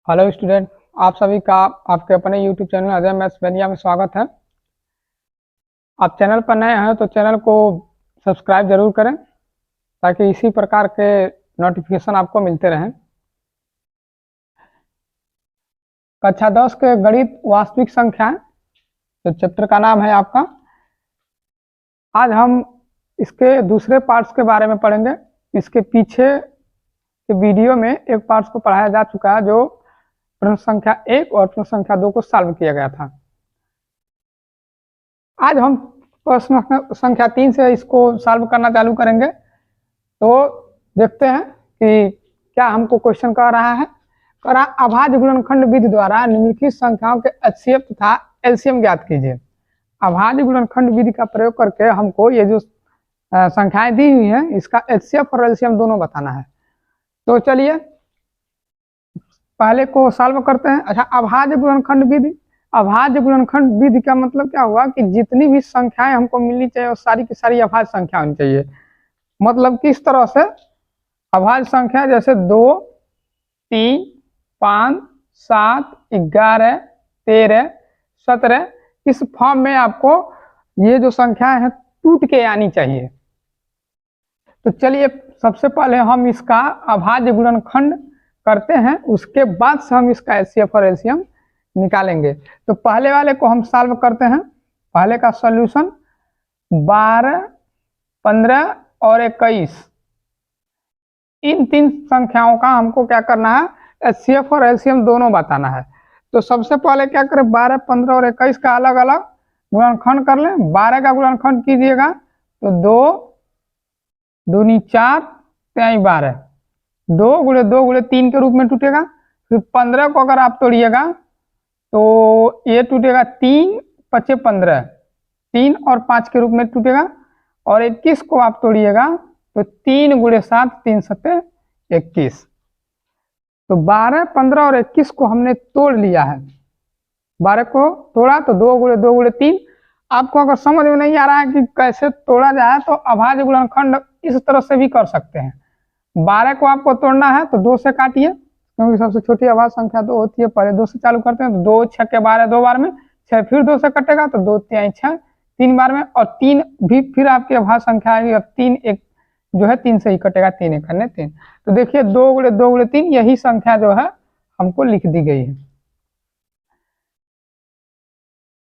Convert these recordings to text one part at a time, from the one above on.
Hello student. आप सभी का आपके अपने YouTube channel Ajay maths mania में स्वागत है। आप चैनल पर नए हैं तो चैनल को सब्सक्राइब जरूर करें ताकि इसी प्रकार के नोटिफिकेशन आपको मिलते रहें। कक्षा 10 के गणित वास्तविक संख्या तो चैप्टर का नाम है आपका। आज हम इसके दूसरे पार्ट्स के बारे में पढ़ेंगे। इसके पीछे के वीडियो में एक पार्ट्स को पढ़ाया जा चुका है जो प्रश्न संख्या 1 और प्रश्न संख्या 2 को सॉल्व किया गया था। आज हम प्रश्न संख्या 3 से इसको सॉल्व करना चालू करेंगे। तो देखते हैं कि क्या हमको क्वेश्चन कह रहा है। कह रहा अभाज्य गुणनखंड विधि द्वारा निम्नलिखित संख्याओं के HCF तथा LCM ज्ञात कीजिए। अभाज्य गुणनखंड विधि का प्रयोग करके हमको ये जो संख्याएं दी हुई हैं इसका HCF और LCM दोनों बताना है। तो चलिए पहले को सॉल्व करते हैं। अच्छा, अभाज्य गुणनखंड विधि। अभाज्य गुणनखंड विधि का मतलब क्या हुआ कि जितनी भी संख्याएं हमको मिलनी चाहिए वो सारी की सारी अभाज्य संख्या होनी चाहिए। मतलब किस तरह से अभाज्य संख्या जैसे 2, 3, 5, 7, 11, 13, 17 इस फॉर्म में आपको ये जो संख्याएं हैं टूट के आनी चाहिए। तो चलिए सबसे पहले हम इसका अभाज्य गुणनखंड करते हैं, उसके बाद से हम इसका HCF और LCM निकालेंगे। तो पहले वाले को हम सॉल्व करते हैं। पहले का सॉल्यूशन 12, 15 और 21 इन तीन संख्याओं का हमको क्या करना है, HCF और LCM दोनों बताना है। तो सबसे पहले क्या करें, 12, 15 और 21 का अलग अलग गुणनखंड कर लें। 12 का गुणनखंड कीजिएगा तो 2 दूनी 4 त्याई 12, 2 गुणे 2 गुणे 3 के रूप में टूटेगा। फिर 15 को अगर आप तोड़िएगा तो ये टूटेगा 3 पचे 15, 3 और 5 के रूप में टूटेगा। और 21 को आप तोड़िएगा तो 3 गुणे 7 3 सत्ते 21। तो 12, 15 और 21 को हमने तोड़ लिया है। 12 को तोड़ा तो 2 गुणे 2 गुणे 3। आपको अगर समझ में नहीं आ रहा है कि कैसे तोड़ा जाए तो अभाज्य गुणनखंड इस तरह से भी कर सकते हैं। 12 को आपको तोड़ना है तो 2 से काटिए, क्योंकि सबसे छोटी अभाज्य संख्या 2 होती है। पहले 2 से चालू करते हैं तो 2 6 के 12 2 बार में, 6 फिर 2 से कटेगा तो 2 तिहाई 6 3 बार में, और 3 भी फिर आपकी अभाज्य संख्या आएगी। अब 3 एक जो है 3 से ही कटेगा, 3 एक 3। तो देखिए 2 गुणे 2 गुणे 3 यही संख्या जो है हमको लिख दी गई है।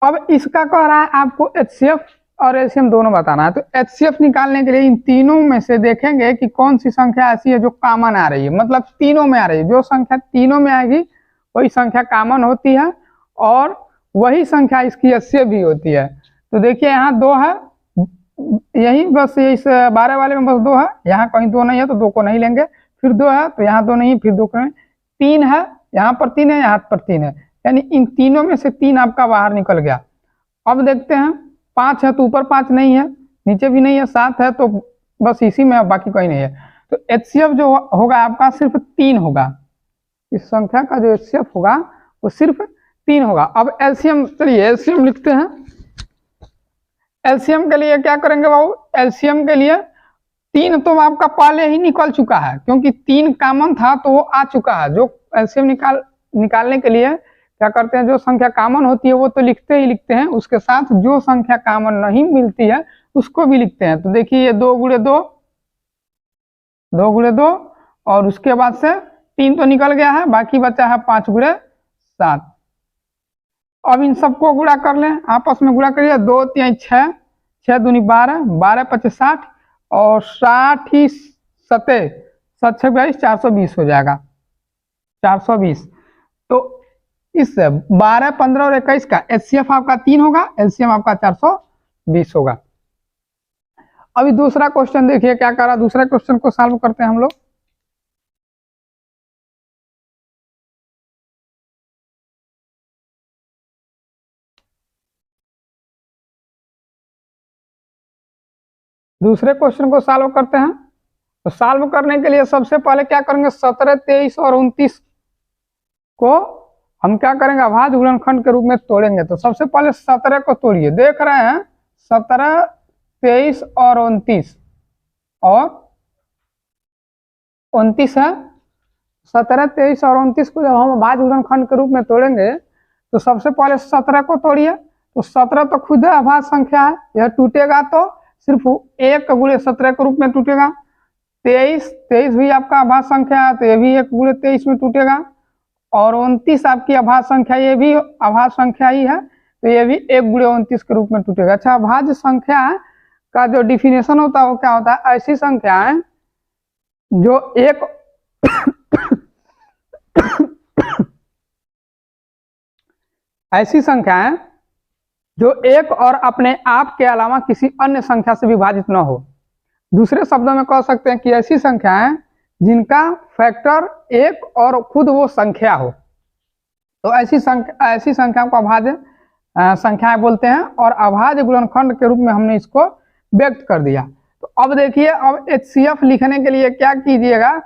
अब इसका कह रहा है आपको HCF और LCM दोनों बताना है। तो HCF निकालने के लिए इन तीनों में से देखेंगे कि कौन सी संख्या ऐसी है जो कॉमन आ रही है, मतलब तीनों में आ रही है। जो संख्या तीनों में आएगी वही संख्या कॉमन होती है और वही संख्या इसकी HCF भी होती है। तो देखिए यहाँ 2 है, यही बस इस 12 वाले में बस 2 है, यहाँ कहीं 2 नहीं है तो 2 को नहीं लेंगे। फिर 2 है तो यहाँ 2 नहीं है, फिर 2 को नहीं। 3 है, यहाँ पर 3 है, यहाँ पर 3 है, यानी इन तीनों में से 3 आपका बाहर निकल गया। अब देखते हैं 5 है तो ऊपर 5 नहीं है, नीचे भी नहीं है, 7 है तो बस इसी में, बाकी कोई नहीं है। तो HCF जो होगा आपका सिर्फ 3 होगा। इस संख्या का जो HCF होगा वो सिर्फ 3 होगा। अब LCM, चलिए LCM लिखते हैं। LCM के लिए क्या करेंगे बाबू, LCM के लिए 3 तो आपका पहले ही निकल चुका है, क्योंकि 3 कॉमन था तो वो आ चुका है। जो LCM निकालने के लिए क्या करते हैं, जो संख्या कॉमन होती है वो तो लिखते ही लिखते हैं, उसके साथ जो संख्या कॉमन नहीं मिलती है उसको भी लिखते हैं। तो देखिए ये 2 गुणे 2, 2 गुणे 2, और उसके बाद से 3 तो निकल गया है, बाकी बचा है 5 गुणे 7। अब इन सबको गुणा कर लें, आपस में गुणा करिए। 2 तिहाई 6, 6 दूनी 12, 12 पचे 60, और 60 ही सते 7 6 22, 420 हो जाएगा, 420। तो इस 12, 15 और 21 का HCF आपका 3 होगा, LCM आपका 420 होगा। अभी दूसरा क्वेश्चन देखिए क्या कर रहा है। दूसरा क्वेश्चन को सॉल्व करते हैं हम लोग। दूसरे क्वेश्चन को सॉल्व करते हैं। तो सॉल्व करने के लिए सबसे पहले क्या करेंगे, 17, 23 और 29 को हम क्या करेंगे, अभाज्य गुणनखंड के रूप में तोड़ेंगे। तो सबसे पहले 17 को तोड़िए। देख रहे हैं 17, 23 और 29, और 29 है 17, 23 और 29 को जब हम अभाज्य गुणनखंड के रूप में तोड़ेंगे तो सबसे पहले 17 को तोड़िए। तो 17 तो खुद है अभाज्य संख्या है, यह टूटेगा तो सिर्फ 1 गुणे 17 के रूप में टूटेगा। 23 भी आपका अभाज्य संख्या है तो ये भी 1 गुणे 23 में टूटेगा। और 29 आपकी अभाज्य संख्या, ये भी अभाज्य संख्या ही है तो ये भी 1 गुणे 29 के रूप में टूटेगा। अच्छा, अभाज्य संख्या का जो डिफिनेशन होता है वो क्या होता है? ऐसी संख्याएं जो एक ऐसी संख्याएं जो एक और अपने आप के अलावा किसी अन्य संख्या से विभाजित न हो। दूसरे शब्दों में कह सकते हैं कि ऐसी संख्याएं जिनका फैक्टर एक और खुद वो संख्या हो, तो ऐसी संख्या को अभाज्य संख्याएं बोलते हैं। और अभाज्य गुणनखंड के रूप में हमने इसको व्यक्त कर दिया। तो अब देखिए, अब HCF लिखने के लिए क्या कीजिएगा,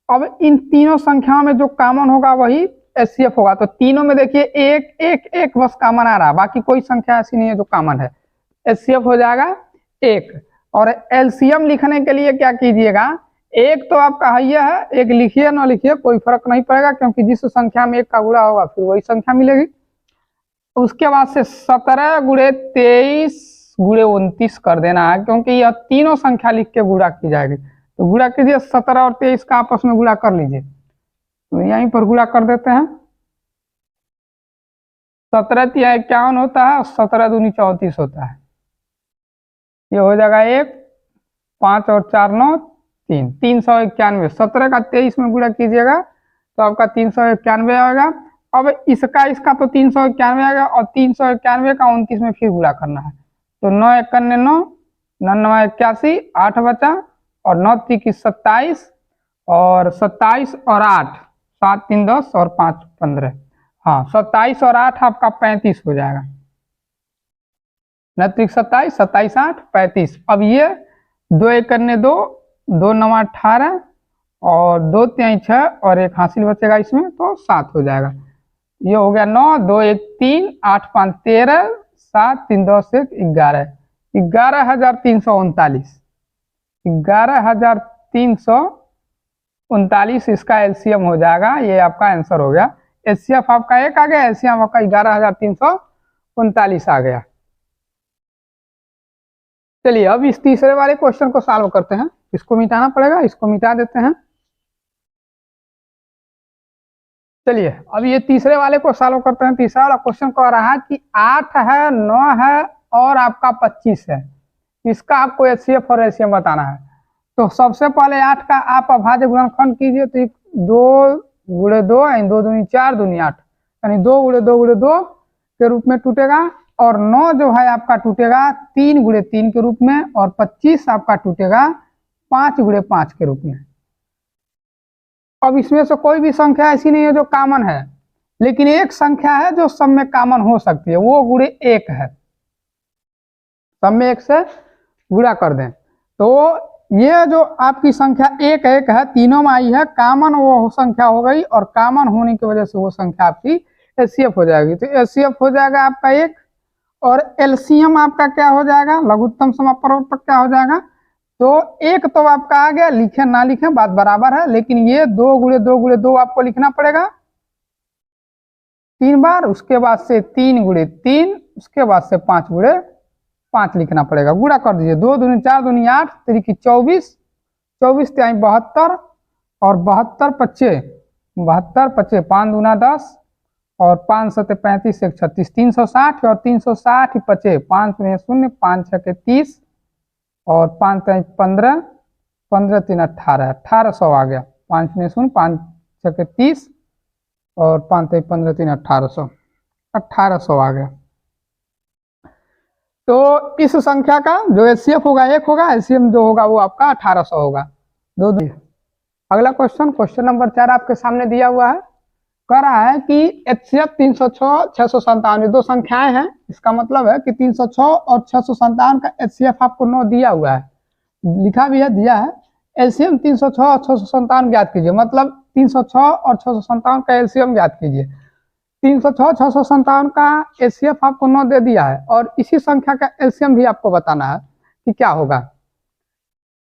अब इन तीनों संख्याओं में जो कॉमन होगा वही HCF होगा। तो तीनों में देखिए एक एक एक बस कॉमन आ रहा है, बाकी कोई संख्या ऐसी नहीं है जो कॉमन है। HCF हो जाएगा 1। और LCM लिखने के लिए क्या कीजिएगा, एक तो आपका है, एक लिखिए ना लिखिए कोई फर्क नहीं पड़ेगा, क्योंकि जिस संख्या में 1 का गुणा होगा फिर वही संख्या मिलेगी। उसके बाद से 17 गुणे 23 गुणे 29 कर देना है, क्योंकि यह तीनों संख्या लिख के गुणा की जाएगी। तो गुणा कीजिए, 17 और 23 का आपस में गुणा कर लीजिए। तो यहीं पर गुणा कर देते हैं। 17 × 51 होता है और 17 दूनी 34 होता है। ये हो जाएगा 1, 5 और 4 9 3, 391। 17 का 23 में गुणा कीजिएगा तो आपका 391 आएगा। अब इसका तो 391 आएगा और 391 का 29 में फिर गुणा करना है। तो 9 × 1 = 9, 9 × 9 = 81, 8 बचा और 9 × 3 = 27 और 27 और 8, 7 × 3 = 10 और 5 × 15। हाँ, 27 और 8 आपका 35 हो जाएगा। 9 × 3 = 27, 27 8 35। अब ये 2 × 1 = 2, 2 × 9 = 18 और 2 × 3 = 6 और एक हासिल बचेगा इसमें तो 7 हो जाएगा। ये हो गया 9, 2 1 3, 8 5 13, 7 3 10 1 11, 11,339, 11,339 इसका LCM हो जाएगा। ये आपका आंसर हो गया। HCF आपका 1 आ गया, LCM आपका 11,339 आ गया। चलिए अब इस तीसरे वाले क्वेश्चन को सॉल्व करते हैं। इसको मिटाना पड़ेगा, इसको मिटा देते हैं। चलिए अब ये तीसरे वाले को सॉल्व करते हैं। तीसरा वाला क्वेश्चन कह रहा है कि 8 है, 9 है और आपका 25 है। इसका आपको HCF और LCM बताना है। तो सबसे पहले 8 का आप अभाज्य गुणनखंड कीजिए। तो 2 गुणे 2 यानी 2 दूनी 4 दूनी 8, यानी 2 गुणे 2 गुणे 2 के रूप में टूटेगा। और 9 जो है आपका टूटेगा 3 गुणे 3 के रूप में और 25 आपका टूटेगा 5 गुणे 5 के रूप में। अब इसमें से कोई भी संख्या ऐसी नहीं है जो कॉमन है, लेकिन एक संख्या है जो सब में कॉमन हो सकती है, वो गुणे 1 है। सब में 1 से गुणा कर दें तो ये जो आपकी संख्या 1 1 है, तीनों में आई है, कॉमन वो संख्या हो गई और कॉमन होने की वजह से वो संख्या आपकी HCF हो जाएगी। तो HCF हो जाएगा आपका 1 और LCM आपका क्या हो जाएगा, लघुत्तम समापवर्तक क्या हो जाएगा। तो 1 तो आपका आ गया, लिखे ना लिखे बात बराबर है, लेकिन ये 2 गुणे 2 गुणे 2 आपको लिखना पड़ेगा 3 बार। उसके बाद से 3 गुणे 3, उसके बाद से 5 गुणे 5 लिखना पड़ेगा। गुणा कर दीजिए, 2 दूनी 4 दूनी 8, 3 की 24, 24 × 72 और 72 × 5 दूना 10 और 5 × 7 = 35, 1 36, 360 और 360 25, 5 0 0, 5 6 = 30 और 5 3 15, 15 3 18, 1800 आ गया। 5 0 0, 5 6 = 30 और 5 3 15 3 1800, 1800 आ गया। तो इस संख्या का जो HCF होगा 1 होगा, LCM जो होगा वो आपका 1800 होगा। अगला क्वेश्चन नंबर 4 आपके सामने दिया हुआ है। कह रहा है कि HCF 306 697, दो संख्याएं हैं। इसका मतलब है कि 306 और 697 का HCF आपको 9 दिया हुआ है, लिखा भी है, दिया है। LCM 306 और 697 ज्ञात कीजिए, मतलब 306 और 697 का LCM ज्ञात कीजिए। 306 697 का HCF आपको 9 दे दिया है और इसी संख्या का LCM भी आपको बताना है कि क्या होगा।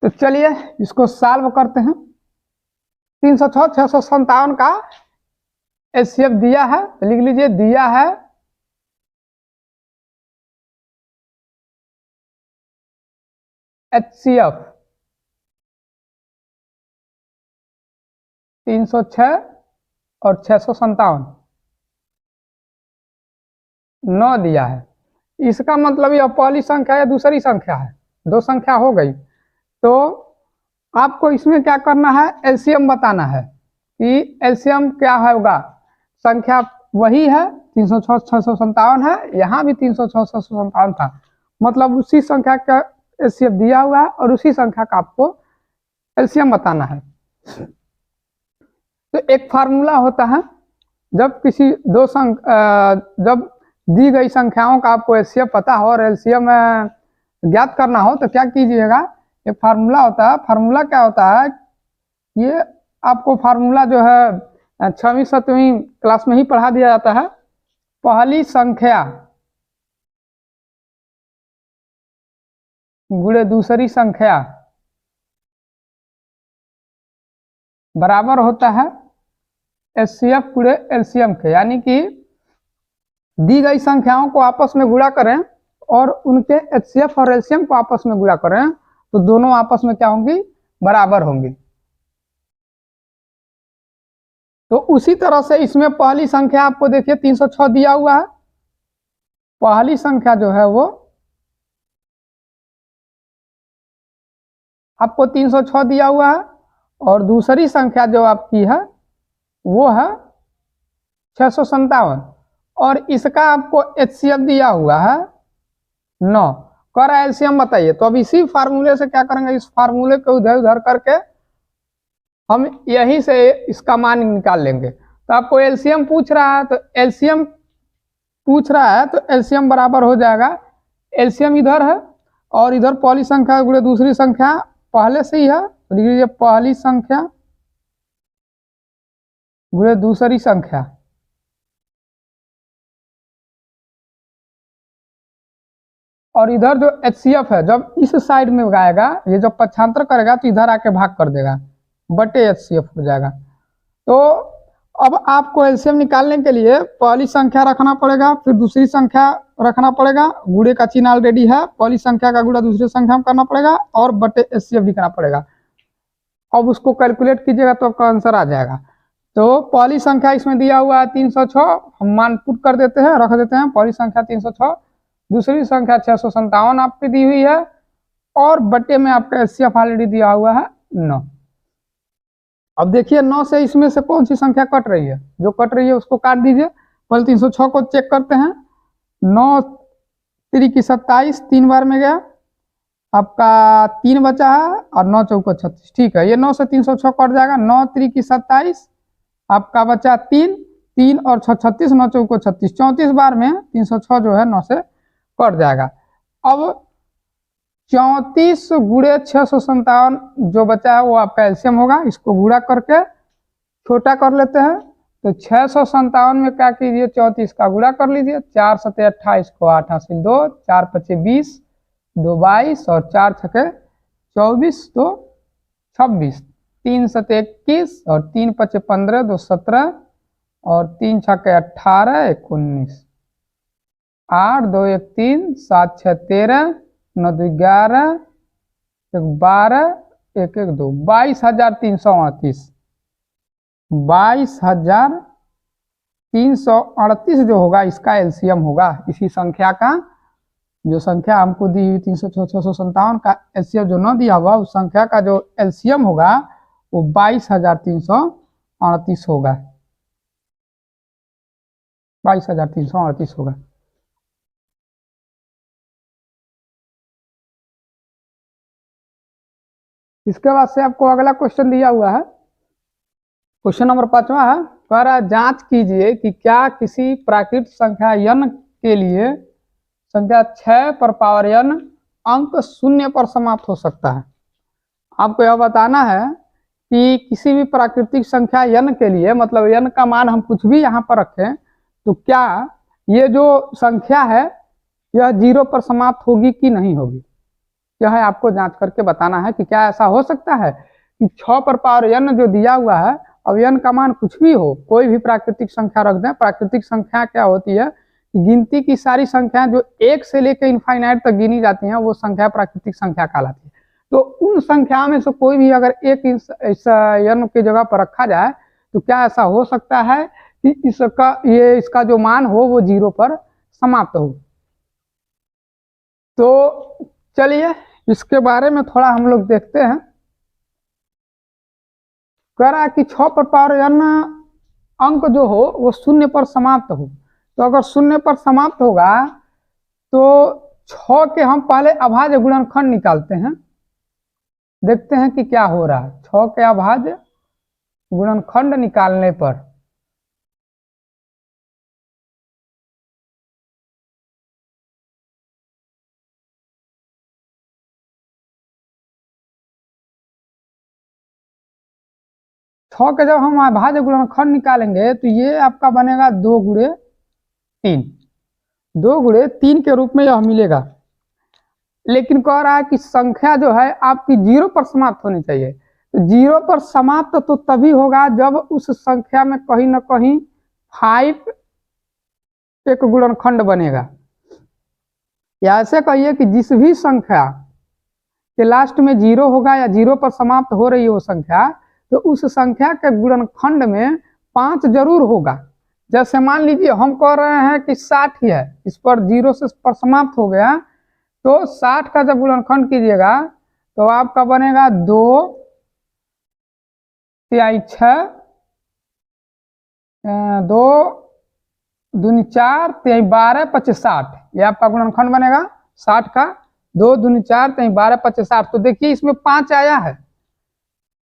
तो चलिए इसको सॉल्व करते हैं। 306 657 का HCF दिया है, तो लिख लीजिए दिया है HCF 306 और 657 9 दिया है। इसका मतलब यह पहली संख्या या दूसरी संख्या है, दो संख्या हो गई। तो आपको इसमें क्या करना है, एलसीएम बताना है कि एलसीएम क्या होगा। संख्या वही है 306 657 है, यहाँ भी 306 657 था, मतलब उसी संख्या का एलसीएम दिया हुआ है और उसी संख्या का आपको एलसीएम बताना है। तो एक फार्मूला होता है, जब किसी जब दी गई संख्याओं का आपको एलसीएम पता हो और एलसीएम ज्ञात करना हो तो क्या कीजिएगा, एक फार्मूला होता है। फार्मूला क्या होता है, ये आपको फार्मूला जो है 6वीं 7वीं क्लास में ही पढ़ा दिया जाता है। पहली संख्या गुणे दूसरी संख्या बराबर होता है एचसीएफ गुणे एलसीएम के, यानी कि दी गई संख्याओं को आपस में गुणा करें और उनके एचसीएफ और एलसीएम को आपस में गुणा करें तो दोनों आपस में क्या होंगी, बराबर होंगी। तो उसी तरह से इसमें पहली संख्या आपको देखिए 306 दिया हुआ है, पहली संख्या जो है वो आपको 306 दिया हुआ है और दूसरी संख्या जो आपकी है वो है 657 और इसका आपको एचसीएफ दिया हुआ है 9। कर एलसीएम बताइए। तो अब इसी फार्मूले से क्या करेंगे, इस फार्मूले को उधर उधर करके हम यहीं से इसका मान निकाल लेंगे। तो आपको एलसीएम पूछ रहा है, तो एलसीएम पूछ रहा है तो एलसीएम बराबर हो जाएगा, एलसीएम इधर है और इधर पहली संख्या गुणे दूसरी संख्या पहले से ही है, तो लिख लीजिए पहली संख्या गुणे दूसरी संख्या और इधर जो एचसीएफ है जब इस साइड में आएगा, ये जब पक्षांतर करेगा तो इधर आके भाग कर देगा, बटे एचसीएफ हो जाएगा। तो अब आपको एलसीएम निकालने के लिए पहली संख्या रखना पड़ेगा, फिर दूसरी संख्या रखना पड़ेगा, गुणे का चिन्ह ऑलरेडी है, पहली संख्या का गुणा दूसरी संख्या में करना पड़ेगा और बटे एचसीएफ लिखना पड़ेगा। अब उसको कैलकुलेट कीजिएगा तो आपका आंसर आ जाएगा। तो पहली संख्या इसमें दिया हुआ है 306, हम मान पुट कर देते हैं, रख देते हैं पहली संख्या 306, दूसरी संख्या 657 आपकी दी हुई है और बटे में आपका एचसीएफ ऑलरेडी दिया हुआ है 9। अब देखिए 9 से इसमें से कौन सी संख्या कट रही है, जो कट रही है उसको काट दीजिए। पहले 306 को चेक करते हैं, 9 3 की 27, 3 बार में गया, आपका 3 बचा है और 9 चौको 36, ठीक है। ये 9 से 306 कट जाएगा, 9 3 की 27, आपका बचा 3, 3 और 6 36, 9 चौको 36, 34 बार में 306 जो है 9 से कट जाएगा। अब 34 गुणे 657 जो बचा है वो आपका एलसीएम होगा, इसको गुणा करके छोटा कर लेते हैं। तो 657 में क्या कीजिए, 34 का गुणा कर लीजिए, 4 7 28 को 8 हासिल 2, 4 5 20, 2 22 और 4 6 24, 2 26, 3 7 21 और 3 5 15, 2 17 और 3 6 18 19, 8 2 1 3, 7 6 13, 9 2 11, 1 12, 1 1 2, 22,338, 22,338 जो होगा इसका एलसीएम होगा। इसी संख्या का जो संख्या हमको दी हुई 306 657 का एलसीएम जो न दिया हुआ, उस संख्या का जो एलसीएम होगा वो 22,338 होगा, 22,338 होगा। इसके बाद से आपको अगला क्वेश्चन दिया हुआ है, क्वेश्चन नंबर 5वां है, कह रहा है जांच कीजिए कि क्या किसी प्राकृत संख्या n के लिए संख्या 6 पर पावर n अंक 0 पर समाप्त हो सकता है। आपको यह बताना है कि किसी भी प्राकृतिक संख्या n के लिए, मतलब n का मान हम कुछ भी यहाँ पर रखें तो क्या ये जो संख्या है यह 0 पर समाप्त होगी कि नहीं होगी, यह है आपको जांच करके बताना है कि क्या ऐसा हो सकता है कि 6 पर पावर n जो दिया हुआ है, अब n का मान कुछ भी हो, कोई भी प्राकृतिक संख्या रख दें। प्राकृतिक संख्या क्या होती है, गिनती की सारी संख्याएं जो 1 से लेकर इनफाइनाइट तक गिनी जाती हैं वो संख्या प्राकृतिक संख्या कहलाती है। तो उन संख्याओं में से कोई भी अगर एक इस n की जगह पर रखा जाए तो क्या ऐसा हो सकता है कि इसका जो मान हो वो 0 पर समाप्त हो। तो चलिए इसके बारे में थोड़ा हम लोग देखते हैं। कह रहा है कि 6 पर पावर n अंक जो हो वो 0 पर समाप्त हो। तो अगर 0 पर समाप्त होगा तो 6 के हम पहले अभाज्य गुणनखंड निकालते हैं, देखते हैं कि क्या हो रहा है। 6 के अभाज्य गुणनखंड निकालने पर के जब हम अभाज्य गुणनखंड निकालेंगे तो ये आपका बनेगा 2 गुणे 3, 2 गुणे 3 के रूप में यह मिलेगा। लेकिन कह रहा है कि संख्या जो है आपकी 0 पर समाप्त होनी चाहिए। तो 0 पर समाप्त तो तभी होगा जब उस संख्या में कहीं ना कहीं 5 एक गुणनखंड बनेगा। या ऐसे कहिए कि जिस भी संख्या के लास्ट में 0 होगा या 0 पर समाप्त हो रही हो संख्या, तो उस संख्या के गुणनखंड में 5 जरूर होगा। जैसे मान लीजिए हम कह रहे हैं कि 60 ही है, इस पर 0 से पर समाप्त हो गया, तो 60 का जब गुणनखंड कीजिएगा तो आपका बनेगा 2 तिहाई 6, 2 दूनी 4 तिहाई 12 25 60, ये आपका गुणनखंड बनेगा 60 का। 2 दूनी 4 तिहाई 12 25 60। तो देखिए इसमें 5 आया है।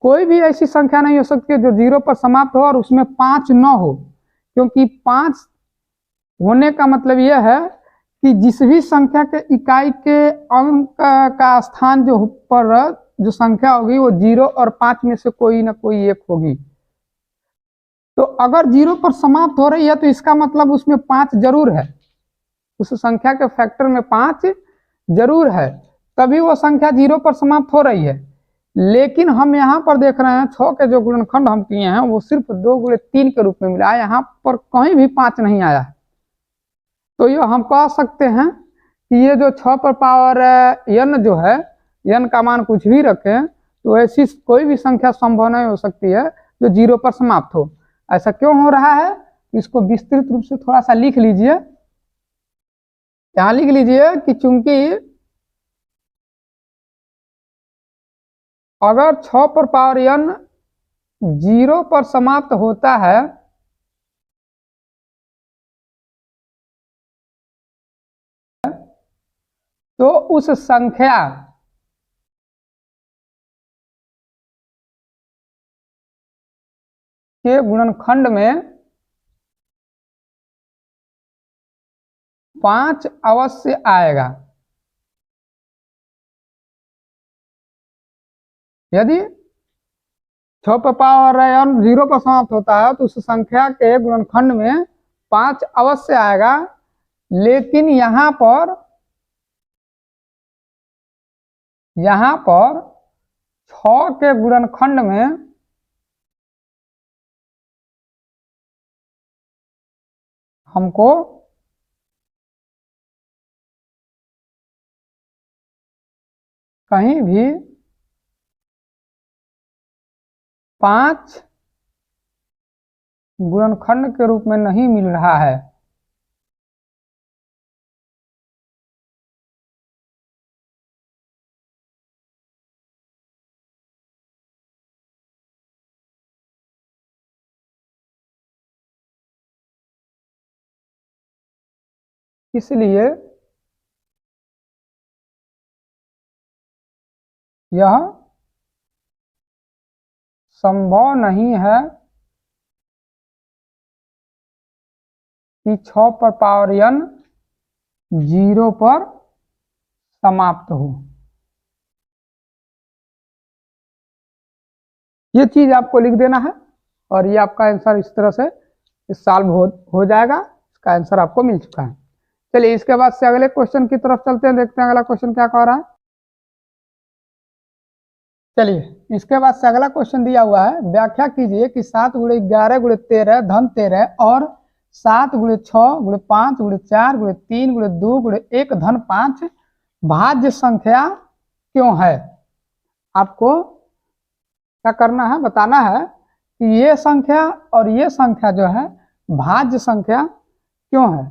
कोई भी ऐसी संख्या नहीं हो सकती जो 0 पर समाप्त हो और उसमें 5 न हो, क्योंकि 5 होने का मतलब यह है कि जिस भी संख्या के इकाई के अंक का स्थान जो पर जो संख्या होगी वो 0 और 5 में से कोई ना कोई एक होगी। तो अगर 0 पर समाप्त हो रही है तो इसका मतलब उसमें 5 जरूर है, उस संख्या के फैक्टर में 5 जरूर है, तभी वो संख्या 0 पर समाप्त हो रही है। लेकिन हम यहाँ पर देख रहे हैं 6 के जो गुणनखंड हम किए हैं वो सिर्फ 2 गुणे 3 के रूप में मिला है, यहाँ पर कहीं भी 5 नहीं आया है। तो ये हम कह सकते हैं कि ये जो 6 पर पावर n जो है, n का मान कुछ भी रखें तो ऐसी कोई भी संख्या संभव नहीं हो सकती है जो 0 पर समाप्त हो। ऐसा क्यों हो रहा है, इसको विस्तृत रूप से थोड़ा सा लिख लीजिए। यहाँ लिख लीजिए कि चूंकि अगर 6 पर पावर n 0 पर समाप्त होता है तो उस संख्या के गुणनखंड में 5 अवश्य आएगा। यदि 6 पर पावर n 0 पर समाप्त होता है तो उस संख्या के गुणनखंड में 5 अवश्य आएगा। लेकिन यहाँ पर 6 के गुणनखंड में हमको कहीं भी 5 गुणनखंड के रूप में नहीं मिल रहा है। इसलिए यह संभव नहीं है कि 6 पर पावर n 0 पर समाप्त हो। ये चीज आपको लिख देना है और ये आपका आंसर इस तरह से सॉल्व हो जाएगा। इसका आंसर आपको मिल चुका है। चलिए इसके बाद से अगले क्वेश्चन की तरफ चलते हैं, देखते हैं अगला क्वेश्चन क्या कह रहा है। चलिए इसके बाद से अगला क्वेश्चन दिया हुआ है, व्याख्या कीजिए कि 7 गुणे 11 गुणे 13 धन 13 और 7 गुणे 6 गुणे 5 गुणे 4 गुणे 3 गुणे 2 गुणे 1 धन 5 भाज्य संख्या क्यों है। आपको क्या करना है, बताना है कि ये संख्या और ये संख्या जो है भाज्य संख्या क्यों है।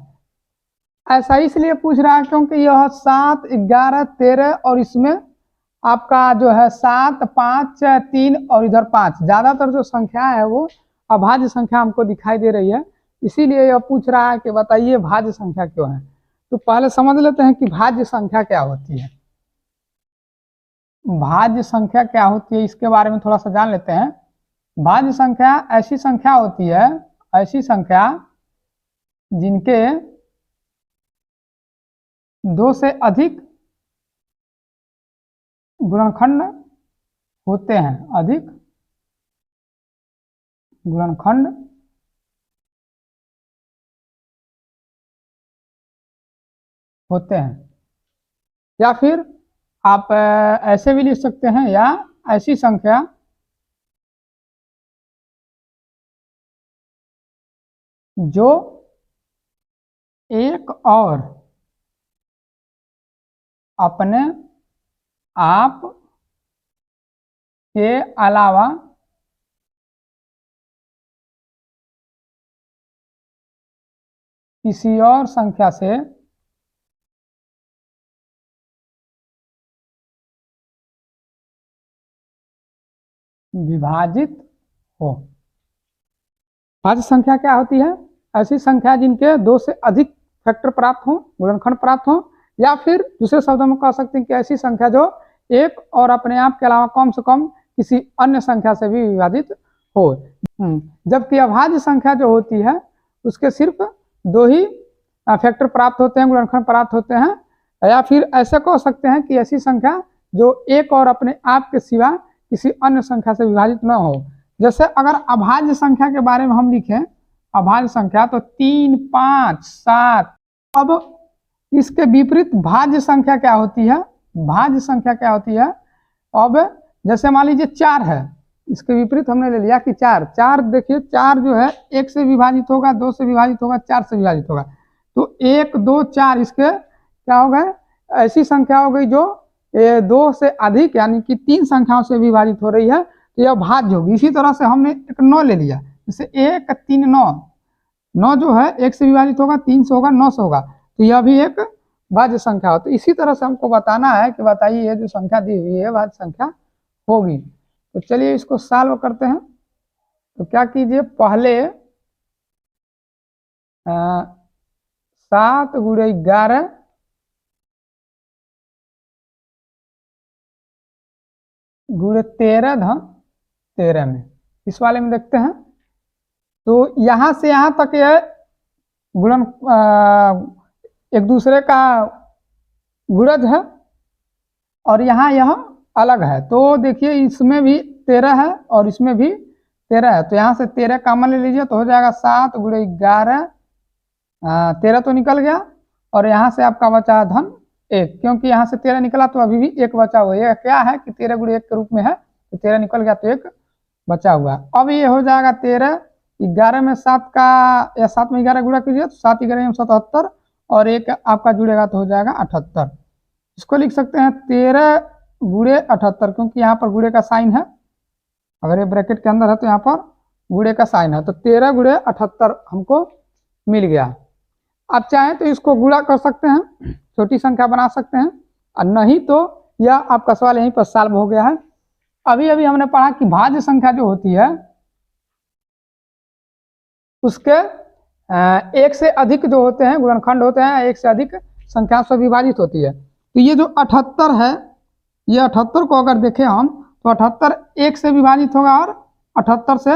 ऐसा इसलिए पूछ रहा है क्योंकि यह 7 11 13 और इसमें आपका जो है 7 5 3 और इधर 5, ज्यादातर जो संख्या है वो अभाज्य संख्या हमको दिखाई दे रही है, इसीलिए यह पूछ रहा है कि बताइए भाज्य संख्या क्यों है। तो पहले समझ लेते हैं कि भाज्य संख्या क्या होती है। भाज्य संख्या क्या होती है इसके बारे में थोड़ा सा जान लेते हैं। भाज्य संख्या ऐसी संख्या होती है, ऐसी संख्या जिनके 2 से अधिक गुणनखंड होते हैं, अधिक गुणनखंड होते हैं, या फिर आप ऐसे भी लिख सकते हैं, या ऐसी संख्या जो एक और अपने आप के अलावा किसी और संख्या से विभाजित हो। भाज्य संख्या क्या होती है, ऐसी संख्या जिनके 2 से अधिक फैक्टर प्राप्त हो, गुणनखंड प्राप्त हो, या फिर दूसरे शब्दों में कह सकते हैं कि ऐसी संख्या जो एक और अपने आप के अलावा कम से कम किसी अन्य संख्या से भी विभाजित हो। जबकि अभाज्य संख्या जो होती है उसके सिर्फ 2 ही फैक्टर प्राप्त होते हैं, गुणनखंड प्राप्त होते हैं, या फिर ऐसे कह सकते हैं कि ऐसी संख्या जो एक और अपने आप के सिवा किसी अन्य संख्या से विभाजित न हो। जैसे अगर अभाज्य संख्या के बारे में हम लिखें, अभाज्य संख्या तो 3 5 7। अब इसके विपरीत भाज्य संख्या क्या होती है, भाज्य संख्या क्या होती है। अब जैसे मान लीजिए 4 है, इसके विपरीत हमने ले लिया कि 4 देखिए 4 जो है 1 से विभाजित होगा, 2 से विभाजित होगा, 4 से विभाजित होगा। तो 1 2 4 इसके क्या हो गए, ऐसी संख्या हो गई जो 2 से अधिक यानी कि 3 संख्याओं से विभाजित हो रही है, तो यह भाज्य होगी। इसी तरह से हमने एक 9 ले लिया, जैसे 1 3 9, 9 जो है 1 से विभाजित होगा, 3 से होगा, 9 से होगा, तो यह भी एक भाज्य संख्या हो। तो इसी तरह से हमको बताना है कि बताइए ये जो संख्या दी हुई है भाज्य संख्या होगी। तो चलिए इसको सॉल्व करते हैं। तो क्या कीजिए, पहले 7 गुणे 11 गुणे 13 धन 13 में, इस वाले में देखते हैं। तो यहाँ से यहाँ तक यह गुणन एक दूसरे का गुणज है और यहाँ यह अलग है। तो देखिए इसमें भी 13 है और इसमें भी 13 है, तो यहाँ से 13 कॉमन ले लीजिए तो हो जाएगा 7 गुणे 11, 13 तो निकल गया और यहाँ से आपका बचा धन 1, क्योंकि यहाँ से 13 निकला तो अभी भी 1 बचा हुआ है। यह क्या है कि 13 गुणे 1 के रूप में है, तो 13 निकल गया तो 1 बचा हुआ। अब ये हो जाएगा 13, 11 में 7 का या 7 में 11 गुणा कीजिए तो 7 11 में 77 और 1 आपका जुड़ेगा तो हो जाएगा 78। इसको लिख सकते हैं 13 गुणे 78, क्योंकि यहाँ पर गुणे का साइन है, अगर ये ब्रैकेट के अंदर है तो यहाँ पर गुणे का साइन है, तो 13 गुणे 78 हमको मिल गया। आप चाहें तो इसको गुणा कर सकते हैं, छोटी संख्या बना सकते हैं, और नहीं तो यह आपका सवाल यहीं पर सॉल्व हो गया है। अभी अभी हमने पढ़ा कि भाज्य संख्या जो होती है उसके 1 से अधिक जो होते हैं गुणनखंड होते हैं, 1 से अधिक संख्या से विभाजित होती है। तो ये जो 78 है, ये 78 को अगर देखें हम तो 78 1 से विभाजित होगा और 78 से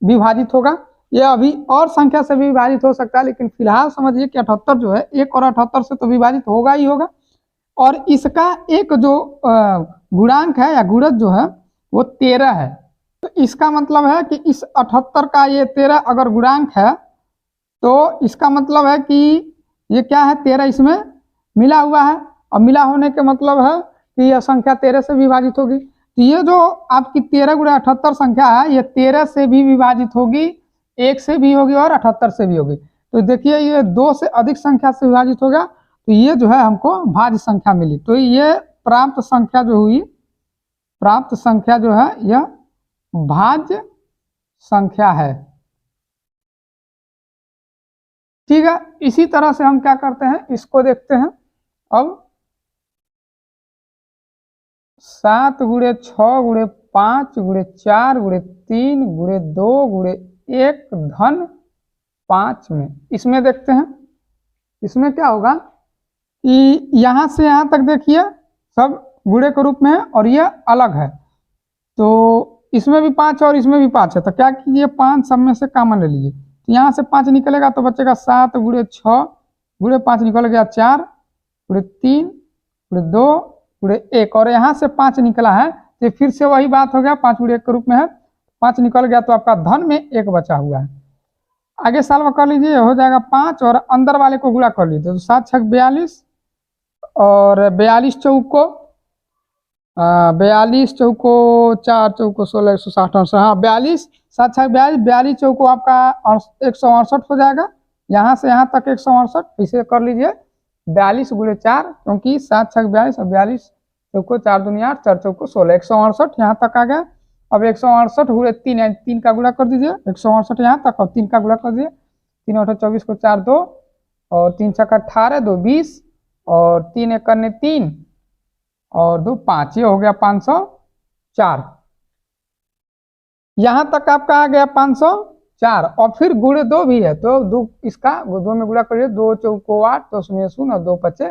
विभाजित होगा। यह अभी और संख्या से भी विभाजित हो सकता है, लेकिन फिलहाल समझिए कि 78 जो है 1 और 78 से तो विभाजित होगा ही होगा। और इसका एक जो गुणांक है या गुणज जो है वो 13 है। तो इसका मतलब है कि इस 78 का ये 13 अगर गुणांक है तो इसका मतलब है कि ये क्या है, 13 इसमें मिला हुआ है, और मिला होने के मतलब है कि यह संख्या 13 से विभाजित होगी। तो ये जो आपकी 13 × 78 संख्या है, ये 13 से भी विभाजित होगी, 1 से भी होगी और 78 से भी होगी। तो देखिए ये 2 से अधिक संख्या से विभाजित होगा, तो ये जो है हमको भाज्य संख्या मिली। तो ये प्राप्त संख्या जो हुई, प्राप्त संख्या जो है यह भाज्य संख्या है। ठीक है, इसी तरह से हम क्या करते हैं, इसको देखते हैं। अब 7 × 6 × 5 × 4 × 3 × 2 × 1 धन 5 में, इसमें देखते हैं। इसमें क्या होगा कि यहाँ से यहाँ तक देखिए सब गुणे के रूप में है और ये अलग है, तो इसमें भी 5 और इसमें भी 5 है। तो क्या कीजिए, 5 सब में से कॉमन ले लीजिए। तो यहाँ से 5 निकलेगा तो बचेगा 7 × 6 × 5 निकल गया 4 × 3 × 2 × 1, और यहाँ से 5 निकला है तो फिर से वही बात हो गया, 5 × 1 के रूप में है, 5 निकल गया तो आपका धन में 1 बचा हुआ है। आगे सॉल्व कर लीजिए, हो जाएगा 5 और अंदर वाले को गुणा कर लीजिए। तो 7 × 6 = 42 और 42 चौको 42 चौको 4 चौको 16 160 68, हाँ 42 7 6 42 42 चौको आपका 168 हो जाएगा। यहाँ से यहाँ तक 168, इसे कर लीजिए 42 × 4, क्योंकि 7 6 42 और 42 चौको 4 दूनी 8 4 चौको 16 168 यहाँ तक आ गया। अब 168 × 3 है, 3 का गुणा कर दीजिए, 168 यहाँ तक और 3 का गुणा कर दीजिए, 3 8 24 को 4 2 और 3 6 18 2 20 और 3 1 3 और 2 5, ये हो गया 504। यहाँ तक आपका आ गया 504 और फिर गुणे 2 भी है, तो 2 इसका 2 में गुणा करिए, 2 चौको 8 तो उसमें 0 और 2 5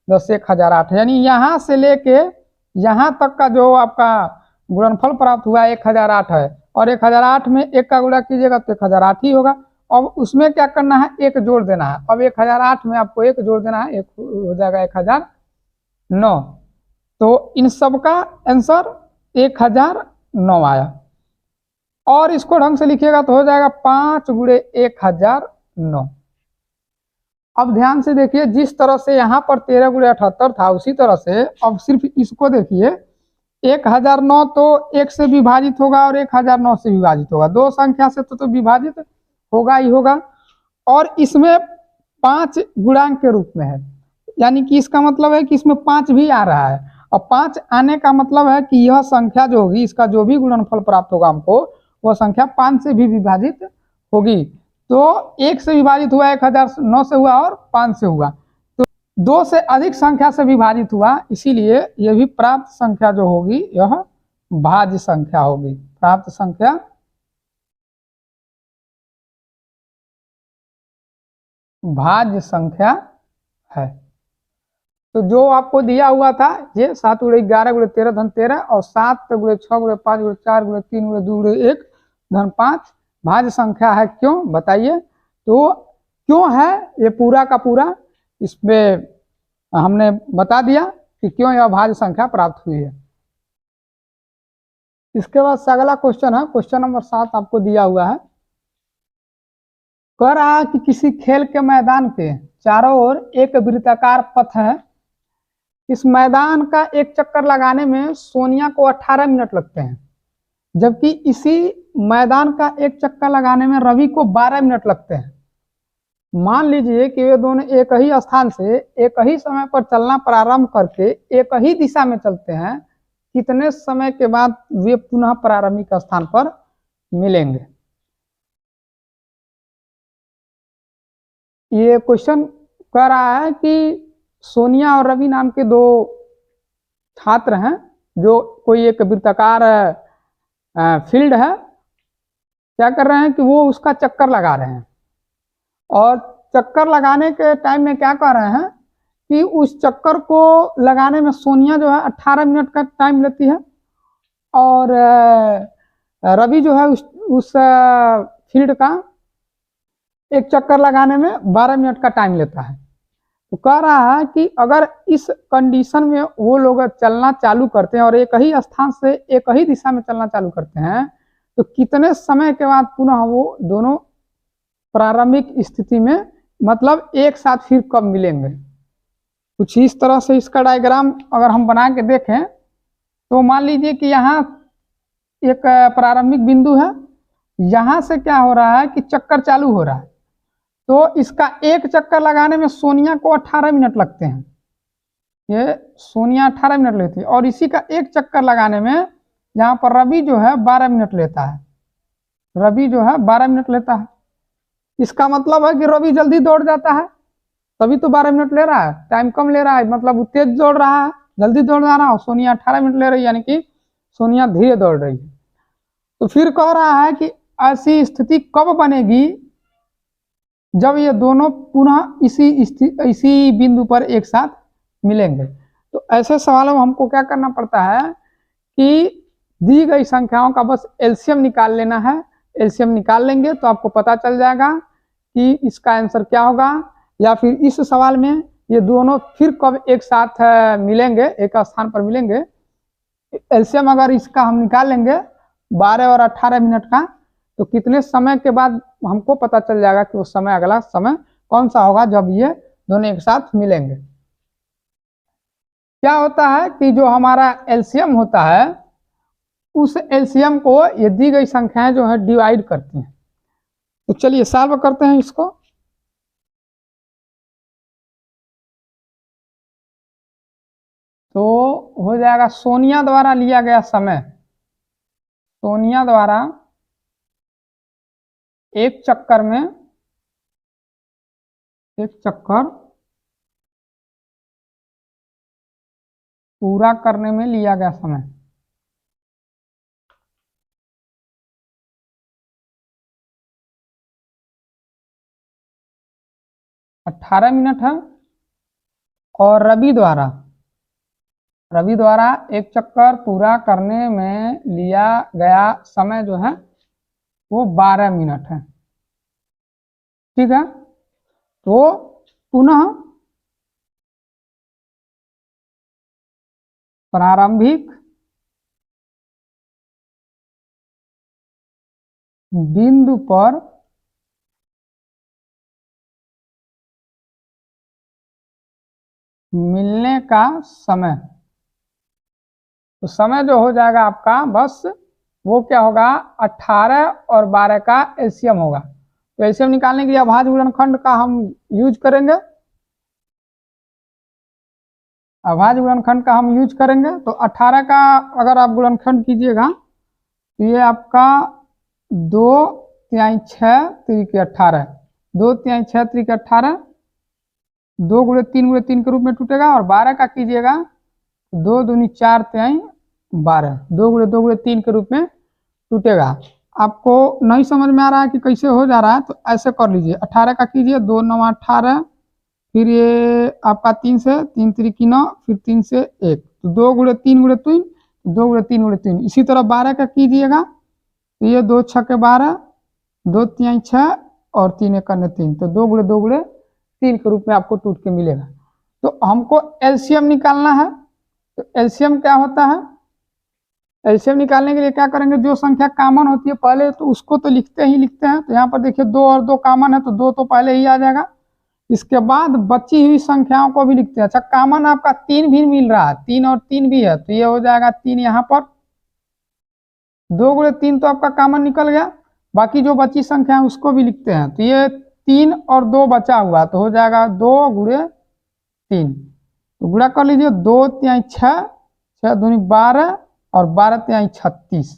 10 1008, यानी यहाँ से लेके यहाँ तक का जो आपका गुणनफल प्राप्त हुआ 1008 है, और 1008 में 1 का गुणा कीजिएगा तो 1008 ही होगा। अब उसमें क्या करना है, 1 जोड़ देना है। अब 1008 में आपको 1 जोड़ देना है, 1 हो जाएगा 1009। तो इन सब का आंसर 1009 आया, और इसको ढंग से लिखिएगा तो हो जाएगा 5 × 1009। अब ध्यान से देखिए, जिस तरह से यहाँ पर 13 × 78 था, उसी तरह से अब सिर्फ इसको देखिए, 1009 तो 1 से विभाजित होगा और 1009 से विभाजित होगा, 2 संख्या से तो विभाजित होगा ही होगा, और इसमें 5 गुणांक के रूप में है, यानी कि इसका मतलब है कि इसमें 5 भी आ रहा है, और 5 आने का मतलब है कि यह संख्या जो होगी, इसका जो भी गुणनफल प्राप्त होगा हमको, वह संख्या 5 से भी विभाजित होगी। तो 1 से विभाजित हुआ, 1009 से हुआ और 5 से हुआ, तो 2 से अधिक संख्या से विभाजित हुआ, इसीलिए यह भी प्राप्त संख्या जो होगी यह भाज्य संख्या होगी। प्राप्त संख्या भाज्य संख्या है। तो जो आपको दिया हुआ था ये 7 × 11 × 13 धन 13 और 7 × 6 × 5 × 4 × 3 × 2 × 1 धन 5 भाज्य संख्या है। क्यों बताइए? तो क्यों है ये पूरा का पूरा इसमें हमने बता दिया कि क्यों यह भाज्य संख्या प्राप्त हुई है। इसके बाद से अगला क्वेश्चन है, क्वेश्चन नंबर 7 आपको दिया हुआ है। कह रहा है कि किसी खेल के मैदान के चारों ओर एक वृत्ताकार पथ है। इस मैदान का एक चक्कर लगाने में सोनिया को 18 मिनट लगते हैं, जबकि इसी मैदान का एक चक्कर लगाने में रवि को 12 मिनट लगते हैं। मान लीजिए कि वे दोनों एक ही स्थान से एक ही समय पर चलना प्रारंभ करके एक ही दिशा में चलते हैं, कितने समय के बाद वे पुनः प्रारंभिक स्थान पर मिलेंगे? ये क्वेश्चन कह रहा है कि सोनिया और रवि नाम के 2 छात्र हैं, जो कोई एक वृत्ताकार फील्ड है, क्या कर रहे हैं कि वो उसका चक्कर लगा रहे हैं, और चक्कर लगाने के टाइम में क्या कर रहे हैं कि उस चक्कर को लगाने में सोनिया जो है 18 मिनट का टाइम लेती है, और रवि जो है उस फील्ड का एक चक्कर लगाने में 12 मिनट का टाइम लेता है। तो कह रहा है कि अगर इस कंडीशन में वो लोग चलना चालू करते हैं और एक ही स्थान से एक ही दिशा में चलना चालू करते हैं, तो कितने समय के बाद पुनः वो दोनों प्रारंभिक स्थिति में, मतलब एक साथ फिर कब मिलेंगे? कुछ इस तरह से इसका डायग्राम अगर हम बना के देखें तो मान लीजिए कि यहाँ एक प्रारंभिक बिंदु है, यहाँ से क्या हो रहा है कि चक्कर चालू हो रहा है, तो इसका एक चक्कर लगाने में सोनिया को 18 मिनट लगते हैं। ये सोनिया 18 मिनट लेती है, और इसी का एक चक्कर लगाने में यहाँ पर रवि जो है 12 मिनट लेता है। रवि जो है 12 मिनट लेता है। इसका मतलब है कि रवि जल्दी दौड़ जाता है, तभी तो 12 मिनट ले रहा है, टाइम कम ले रहा है, मतलब वो तेज दौड़ रहा है, जल्दी दौड़ रहा है। और सोनिया 18 मिनट ले रही है, यानी कि सोनिया धीरे दौड़ रही है। तो फिर कह रहा है कि ऐसी स्थिति कब बनेगी जब ये दोनों पुनः इसी बिंदु पर एक साथ मिलेंगे। तो ऐसे सवालों में हमको क्या करना पड़ता है कि दी गई संख्याओं का बस एलसीएम निकाल लेना है। एलसीएम निकाल लेंगे तो आपको पता चल जाएगा कि इसका आंसर क्या होगा, या फिर इस सवाल में ये दोनों फिर कब एक साथ मिलेंगे, एक स्थान पर मिलेंगे। एलसीएम अगर इसका हम निकाल लेंगे 12 और 18 मिनट का, तो कितने समय के बाद हमको पता चल जाएगा कि वो समय, अगला समय कौन सा होगा जब ये दोनों एक साथ मिलेंगे। क्या होता है कि जो हमारा एलसीएम होता है, उस एलसीएम को ये दी गई संख्याएं जो है डिवाइड करती हैं। तो चलिए सॉल्व करते हैं इसको। तो हो जाएगा सोनिया द्वारा लिया गया समय, सोनिया द्वारा एक चक्कर पूरा करने में लिया गया समय 18 मिनट है। और रवि द्वारा एक चक्कर पूरा करने में लिया गया समय जो है वो 12 मिनट है। ठीक है, तो पुनः प्रारंभिक बिंदु पर मिलने का समय, तो समय जो हो जाएगा आपका, बस वो क्या होगा, 18 और 12 का एलसीएम होगा। तो एलसीएम निकालने के लिए अभाज्य गुणनखंड का हम यूज करेंगे, अभाज्य गुणनखंड का हम यूज करेंगे। तो 18 का अगर आप गुणनखंड कीजिएगा तो ये आपका 2/6 3 18, 2/6 3 18, 2 गुणे 3 के रूप में टूटेगा। और 12 का कीजिएगा 2 दूनी 4 3 12, 2 गुणे 3 के रूप में टूटेगा। आपको नहीं समझ में आ रहा है कि कैसे हो जा रहा है, तो ऐसे कर लीजिए। 18 का कीजिए 2 9 18, फिर ये आपका 3 से 3 3 9, फिर 3 से 1, तो 2 गुणे 3, 2 गुणे 3। इसी तरह 12 का कीजिएगा तो ये 2 6 के 12, 2 3 6 और 3 1 3, तो 2 गुणे 3 के रूप में आपको टूट के मिलेगा। तो हमको एलसीएम निकालना है। तो एलसीएम क्या होता है, एलसीएम निकालने के लिए क्या करेंगे, जो संख्या कॉमन होती है पहले तो उसको तो लिखते हैं। तो यहाँ पर देखिए 2 और 2 कॉमन है, तो 2 तो पहले ही आ जाएगा। इसके बाद बची हुई संख्याओं को भी लिखते हैं। अच्छा, कॉमन आपका 3 भी मिल रहा है, 3 और 3 भी है, तो ये हो जाएगा 3 यहाँ पर। 2 गुणे 3 तो आपका कॉमन निकल गया, बाकी जो बची संख्या है उसको भी लिखते हैं। तो ये 3 और 2 बचा हुआ, तो हो जाएगा 2 गुणे 3। तो गुणा कर लीजिए, 2 3 6, 6 दूनी 12 और 12 3 36,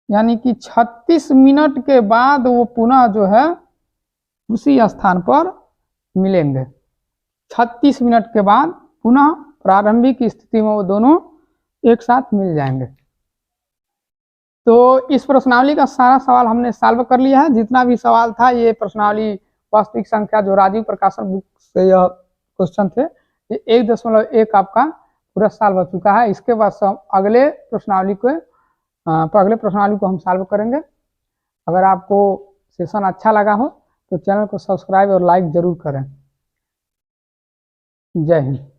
यानी कि 36 मिनट के बाद वो पुनः जो है उसी स्थान पर मिलेंगे। 36 मिनट के बाद पुनः प्रारंभिक स्थिति में वो दोनों एक साथ मिल जाएंगे। तो इस प्रश्नावली का सारा सवाल हमने सॉल्व कर लिया है। जितना भी सवाल था, ये प्रश्नावली वास्तविक संख्या जो राजीव प्रकाशन बुक से यह क्वेश्चन थे, ये 1.1 आपका पूरा सॉल्व हो चुका है। इसके बाद हम अगले प्रश्नावली को हम सॉल्व करेंगे। अगर आपको सेशन अच्छा लगा हो तो चैनल को सब्सक्राइब और लाइक जरूर करें। जय हिंद।